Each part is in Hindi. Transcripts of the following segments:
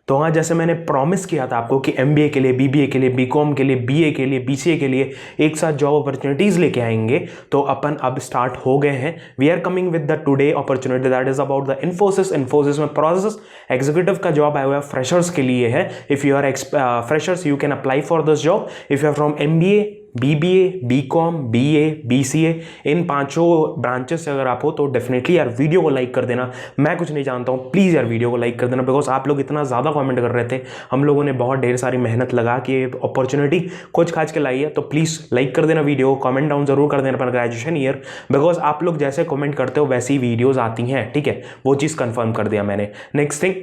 तो हाँ, जैसे मैंने प्रॉमिस किया था आपको कि MBA के लिए, BBA के लिए, BCom के लिए, BA के लिए, BCA के लिए एक साथ जॉब अपॉर्चुनिटीज़ लेके आएंगे, तो अपन अब स्टार्ट हो गए हैं। We are coming with the today opportunity that is about the Infosys में प्रोसेस एग्जीक्यूटिव का जॉब आया हुआ है, फ्रेशर्स के लिए है। If you are freshers you can apply for this job if you are from MBA, BBA, BCom, BA, BCA, इन पांचों ब्रांचेस से अगर आप हो तो डेफिनेटली यार वीडियो को लाइक कर देना। मैं कुछ नहीं जानता हूँ, प्लीज़ यार वीडियो को लाइक कर देना, बिकॉज आप लोग इतना ज़्यादा कमेंट कर रहे थे, हम लोगों ने बहुत ढेर सारी मेहनत लगा के अपॉर्चुनिटी खोज खाज के लाई है। तो प्लीज़ लाइक कर देना वीडियो, कमेंट डाउन जरूर कर देना अपना ग्रेजुएशन ईयर, बिकॉज आप लोग जैसे कमेंट करते हो वैसी वीडियोज़ आती हैं, ठीक है, वो चीज़ कन्फर्म कर दिया मैंने। Next thing,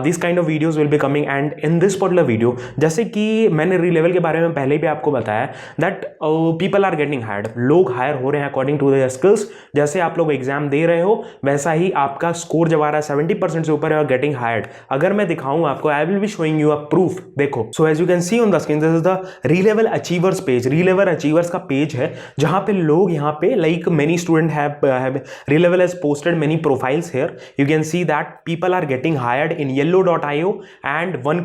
this kind of videos will be coming, and in this particular video जैसे कि मैंने री-लेवल के बारे में पहले भी आपको बताया that people are getting hired, लोग हायर हो रहे हैं अकॉर्डिंग टू देयर स्किल्स। जैसे आप लोग एग्जाम दे रहे हो वैसा ही आपका स्कोर जब आ रहा है 70% से ऊपर है और गेटिंग हायर्ड। अगर मैं दिखाऊं आपको, I will be showing you a proof. देखो, so as you can see on the screen, this is the Relevel achievers page. Relevel achievers का पेज है जहां पे लोग यहाँ पे like many student have Relevel has posted many profiles here. You can see that people are getting hired in yellow.io and one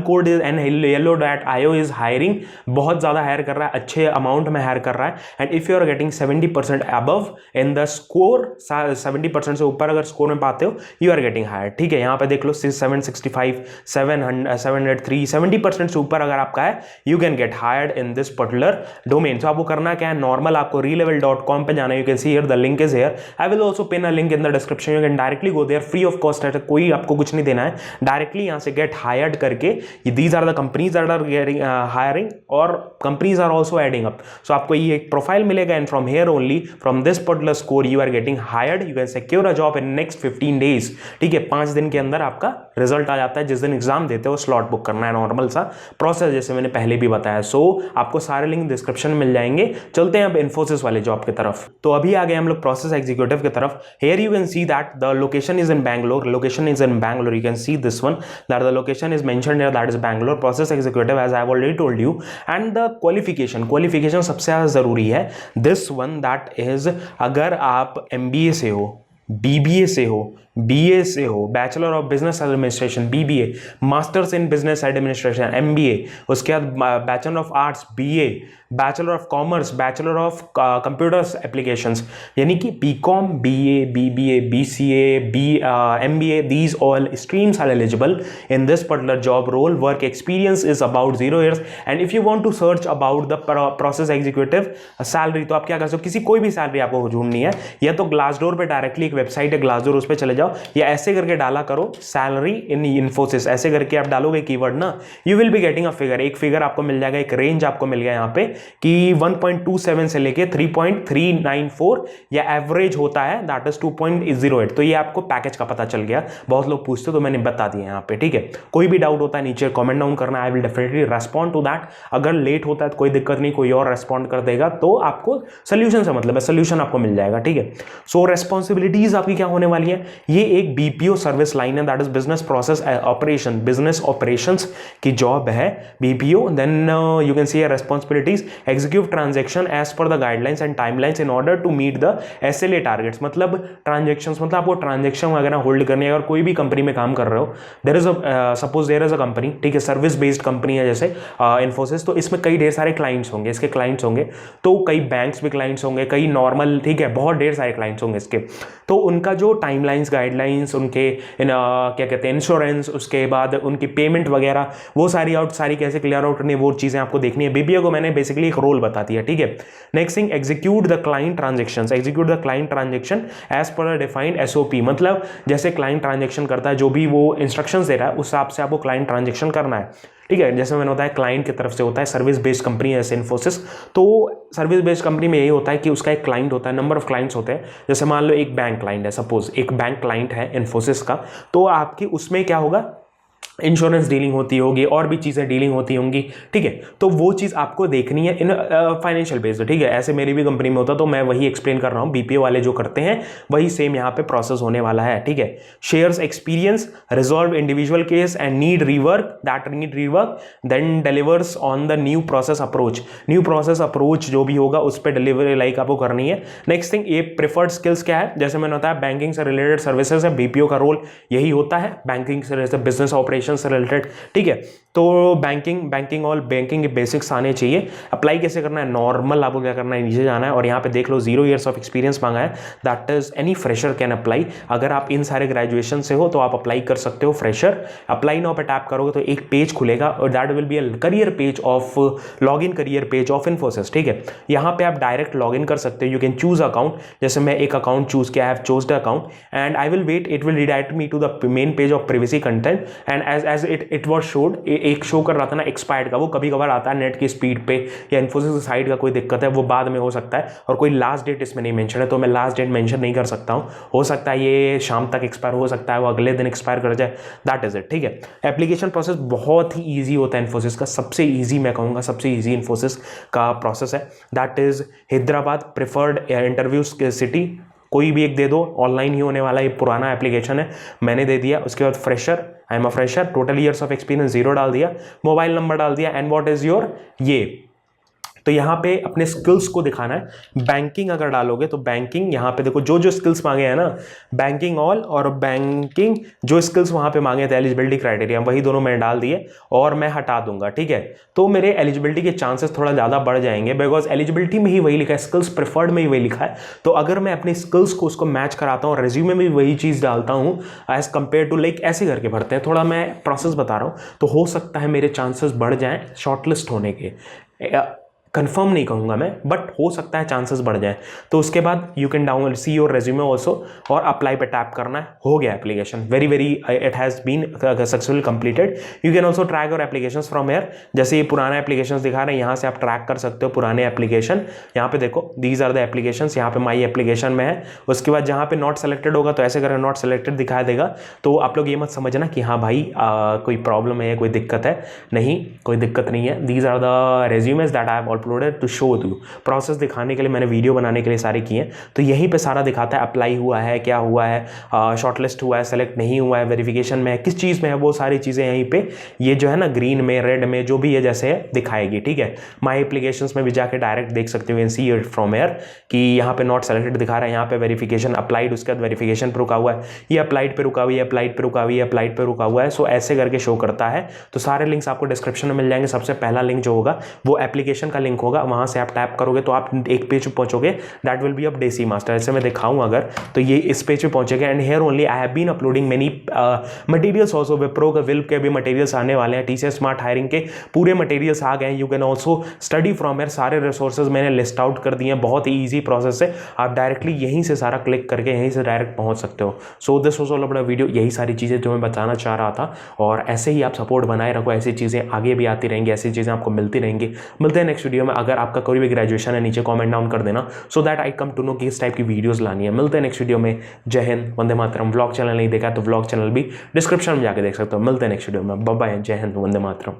code is and yellow.io is hiring, बहुत ज्यादा हायर कर रहा है, अच्छे अमाउंट में हायर कर रहा है। And if you are getting 70% above in the score, 70% से ऊपर अगर स्कोर में पाते हो, यू आर गेटिंग हायर, ठीक है। यहाँ पे देख लो 765, 703, 70% से ऊपर अगर आपका है, you can get hired in this particular domain. So आपको करना क्या है, नॉर्मल आपको relevel.com पे जाना है। You can see here the link is here, I will also pin a link in the description, you can directly go there, free of cost है, कोई आपको कुछ नहीं देना है, डायरेक्टली यहाँ से गेट हायर्ड करके, these are the companies that are getting hiring और companies are also adding up. So आपको ये एक प्रोफाइल मिलेगा, and from here only, from this particular score you are getting hired, you can secure a job in next 15 days, ठीक है। 5 दिन के अंदर आपका रिजल्ट आ जाता है, जिस दिन एग्जाम देते हो स्लॉट बुक करना है, नॉर्मल सा प्रोसेस जैसे मैंने पहले भी बताया। सो आपको सारे लिंक डिस्क्रिप्शन में मिल जाएंगे। चलते हैं अब इन्फोसिस वाले जॉब की तरफ। तो अभी आ गए हम लोग प्रोसेस एग्जीक्यूटिव की तरफ। Here you can see that the location is in Bangalore, location is in Bangalore, you can see this one that the location is mentioned here, that is Bangalore, process executive as I have already told you. And the qualification सबसे ज्यादा जरूरी है, दिस वन दैट इज, अगर आप MBA से हो, BBA से हो, BA से हो, bachelor of business administration BBA, masters in business administration MBA, उसके बाद bachelor of arts BA, bachelor of commerce, bachelor of computers applications, यानी कि BCom, BA, BBA, BCA, MBA, these all streams are eligible in this particular job role. Work experience is about 0 years, and if you want to search about the process executive salary, तो आप क्या कर सकते हो, कोई भी सैलरी आपको ढूंढनी है, या तो ग्लासडोर पे डायरेक्टली एक वेबसाइट है ग्लासडोर, उस पर चले जाओ, या ऐसे करके डाला करो सैलरी इन इन्फोसिस, ऐसे करके आप डालोगे कीवर्ड ना, you will be getting a figure, एक फिगर आपको मिल जाएगा, एक रेंज आपको मिल गया यहाँ पे कि 1.27 से लेके 3.394, या एवरेज होता है दैट इज 2.08। तो ये आपको पैकेज का पता चल गया, बहुत लोग पूछते तो मैंने बता दिया यहाँ पे, ठीक है। कोई भी डाउट होता है नीचे कमेंट डाउन करना, I will definitely respond to that. अगर लेट होता है तो कोई दिक्कत नहीं, कोई और रेस्पॉन्ड कर देगा, तो आपको सोल्यूशन से मतलब है, सोल्यूशन आपको मिल जाएगा, ठीक है। सो रेस्पॉन्सिबिलिटीज आपकी क्या होने वाली है, ये एक BPO सर्विस लाइन है, that is business process operation, business operations की जॉब है BPO। Then you can see responsibilities, execute transaction as per the guidelines and timelines in order to meet the SLA targets। मतलब transactions, मतलब आपको ट्रांजेक्शन वगैरह होल्ड करनी है। अगर कोई भी कंपनी में काम कर रहे हो, there is suppose there is a company, ठीक है, सर्विस बेस्ड कंपनी है जैसे इन्फोसिस, तो इसमें कई ढेर सारे क्लाइंट्स होंगे, इसके क्लाइंट्स होंगे, तो कई बैंक्स भी क्लाइंट्स होंगे, कई नॉर्मल, ठीक है, बहुत ढेर सारे क्लाइंट्स होंगे इसके। तो उनका जो टाइमलाइंस, गाइडलाइंस, उनके क्या कहते हैं, इंश्योरेंस, उसके बाद उनकी पेमेंट वगैरह, वो सारी कैसे क्लियर आउट करनी है, वो चीजें आपको देखनी है। BPO को मैंने बेसिकली एक रोल बता दिया, ठीक है। Next thing, execute the client transactions, execute the client transaction as per defined SOP, मतलब जैसे क्लाइंट ट्रांजेक्शन करता है, जो भी वो इंस्ट्रक्शंस दे रहा है उस हिसाब से आपको क्लाइंट ट्रांजेक्शन करना है, ठीक है। जैसे मैंने बताया क्लाइंट की तरफ से होता है, सर्विस बेस्ड कंपनी है जैसे इन्फोसिस, तो सर्विस बेस्ड कंपनी में यही होता है कि उसका एक क्लाइंट होता है, नंबर ऑफ क्लाइंट्स होते हैं। जैसे मान लो एक बैंक क्लाइंट है, सपोज एक बैंक क्लाइंट है इन्फोसिस का, तो आपकी उसमें क्या होगा, इंश्योरेंस डीलिंग होती होगी, और भी चीज़ें डीलिंग होती होंगी, ठीक है। तो वो चीज़ आपको देखनी है इन फाइनेंशियल बेस्ड, ठीक है। ऐसे मेरी भी कंपनी में होता, तो मैं वही एक्सप्लेन कर रहा हूँ, BPO वाले जो करते हैं वही सेम यहाँ पे प्रोसेस होने वाला है, ठीक है। Shares experience, resolve individual case and need rework, then delivers on the new process approach जो भी होगा उस पर डिलीवरी लाइक आपको करनी है। नेक्स्ट थिंग, ये प्रेफर्ड स्किल्स क्या है, जैसे मैंने बताया बैंकिंग से रिलेटेड सर्विसेज है, BPO का रोल यही होता है, बैंकिंग से रिलेटेड बिजनेस ऑपरेशन ग्रेजुएशन से रिलेटेड, ठीक है। तो बैंकिंग और बैंकिंग के बेसिक्स आने चाहिए। अप्लाई कैसे करना है, नॉर्मल आपको क्या करना है, नीचे जाना है और यहाँ पे देख लो 0 ईयर्स ऑफ एक्सपीरियंस मांगा है, that is any fresher can apply. अगर आप इन सारे ग्रेजुएशन से हो तो आप अप्लाई कर सकते हो फ्रेशर। अप्लाई नाउ पे टैप करोगे तो एक पेज खुलेगा और that will be a career page of log n career page of Infosys, ठीक है। यहाँ पे आप डायरेक्ट लॉगिन कर सकते हो, यू कैन चूज अकाउंट। जैसे मैं एक अकाउंट चूज किया, I have chosed account and I will wait, it will redirect me to the main page of privacy content and as it was showed, एक शो कर रहा था ना एक्सपायर्ड का, वो कभी कभार आता है नेट की स्पीड पे या इन्फोसिस साइड का कोई दिक्कत है, वो बाद में हो सकता है। और कोई लास्ट डेट इसमें नहीं मेंशन है तो मैं लास्ट डेट मेंशन नहीं कर सकता हूँ। हो सकता है ये शाम तक एक्सपायर हो सकता है, वो अगले दिन एक्सपायर कर जाए, दैट इज इट, ठीक है। एप्लीकेशन प्रोसेस बहुत ही ईजी होता है इन्फोसिस का, सबसे ईजी मैं कहूँगा, सबसे ईजी इन्फोसिस का प्रोसेस है। That is Hyderabad preferred interview city, कोई भी एक दे दो, ऑनलाइन ही होने वाला, ये पुराना एप्लीकेशन है, मैंने दे दिया। उसके बाद fresher, I am a fresher, total years of experience 0 डाल दिया, मोबाइल नंबर डाल दिया एंड व्हाट इज योर ये। तो यहाँ पे अपने स्किल्स को दिखाना है। बैंकिंग अगर डालोगे तो बैंकिंग, यहाँ पे देखो जो जो स्किल्स मांगे हैं ना, बैंकिंग ऑल और बैंकिंग, जो स्किल्स वहाँ पे मांगे थे एलिजिबिलिटी क्राइटेरिया, वही दोनों मैंने डाल दिए और मैं हटा दूंगा, ठीक है। तो मेरे एलिजिबिलिटी के चांसेस थोड़ा ज़्यादा बढ़ जाएंगे बिकॉज एलिजिबिलिटी में ही वही लिखा है, स्किल्स प्रेफर्ड में ही वही लिखा है। तो अगर मैं अपने स्किल्स को उसको मैच कराता हूँ, रेज्यूमे में भी वही चीज़ डालता हूँ एज कम्पेयर टू लाइक ऐसे करके भरते हैं, थोड़ा मैं प्रोसेस बता रहा हूँ, तो हो सकता है मेरे चांसेस बढ़ जाएँ शॉर्टलिस्ट होने के। कंफर्म नहीं कहूँगा मैं, बट हो सकता है चांसेस बढ़ जाए। तो उसके बाद you can download see your resume also और अप्लाई पे टैप करना है, हो गया application, very it has been successful completed. You can also track your application from here, जैसे ये पुराने एप्लीकेशन दिखा रहे हैं, यहाँ से आप ट्रैक कर सकते हो पुराने एप्लीकेशन। यहाँ पे देखो दीज आर द एप्लीकेशन, यहाँ पे माई एप्लीकेशन में है। उसके बाद जहाँ पे नॉट सेलेक्टेड होगा तो ऐसे करके नॉट सेलेक्टेड दिखा देगा। तो आप लोग ये मत समझना कि हाँ भाई कोई प्रॉब्लम है, कोई दिक्कत है, नहीं, कोई दिक्कत नहीं है। These are the resumes that I have uploaded to show you. Process दिखाने के लिए मैंने वीडियो बनाने के लिए सारे किए हैं, तो यहीं पे सारा दिखाता है अप्लाई हुआ है, क्या हुआ है, शॉर्टलिस्ट हुआ है, सेलेक्ट नहीं हुआ है, वेरिफिकेशन में है, किस चीज़ में है, वो सारी चीज़ें यहीं पे ये जो है ना ग्रीन में, रेड में, जो भी है जैसे है दिखाएगी, ठीक है। माई एप्लीकेशंस में भी जाके डायरेक्ट देख सकते हो, सी इट फ्रॉम एयर कि यहाँ पे नॉट सेलेक्टेड दिखा रहा है, यहाँ पे वेरिफिकेशन अप्लाइड, उसके बाद वेरिफिकेशन पे रुका हुआ है, ये अप्लाइड पे रुका हुआ है, ये अप्लाइड पे रुका हुआ है, ये अप्लाइड पे रुका हुआ है। सो ऐसे करके शो करता है। तो सारे लिंक्स आपको डिस्क्रिप्शन में मिल जाएंगे। सबसे पहला लिंक जो होगा वो एप्लीकेशन का लिंक होगा, वहाँ से आप टैप करोगे तो आप एक पेज पे पहुंचोगे, that will be of Daisy master. ऐसे मैं दिखाऊं अगर तो ये इस पेज पे पहुंचेगा and here only I have been uploading many materials also. Wipro का विल के भी मटेरियल्स आने वाले हैं, टीसीएस स्मार्ट हायरिंग के पूरे मटेरियल्स आ गए हैं। You can also study from here, सारे रिसोर्सेज मैंने लिस्ट आउट कर दिए हैं, बहुत ही ईजी प्रोसेस है, आप डायरेक्टली यहीं से सारा क्लिक करके यहीं से डायरेक्ट पहुंच सकते हो। So this was all about video, यही सारी चीज़ें जो मैं बताना चाह रहा था। और ऐसे ही आप सपोर्ट बनाए रखो, ऐसी चीज़ें आगे भी आती रहेंगी, ऐसी चीज़ें आपको मिलती रहेंगी। मिलते हैं नेक्स्ट वीडियो में। अगर आपका कोई भी ग्रेजुएशन है नीचे कमेंट डाउन कर देना, so that I come to know कि इस टाइप की वीडियोस लानी है। मिलते हैं नेक्स्ट वीडियो में। जय हिंद, वंदे मातरम। व्लॉग चैनल नहीं देखा तो व्लॉग चैनल भी डिस्क्रिप्शन में जाके देख सकते हो। मिलते हैं नेक्स्ट वीडियो में। बाय बाय, जय हिंद, वंदे मातरम।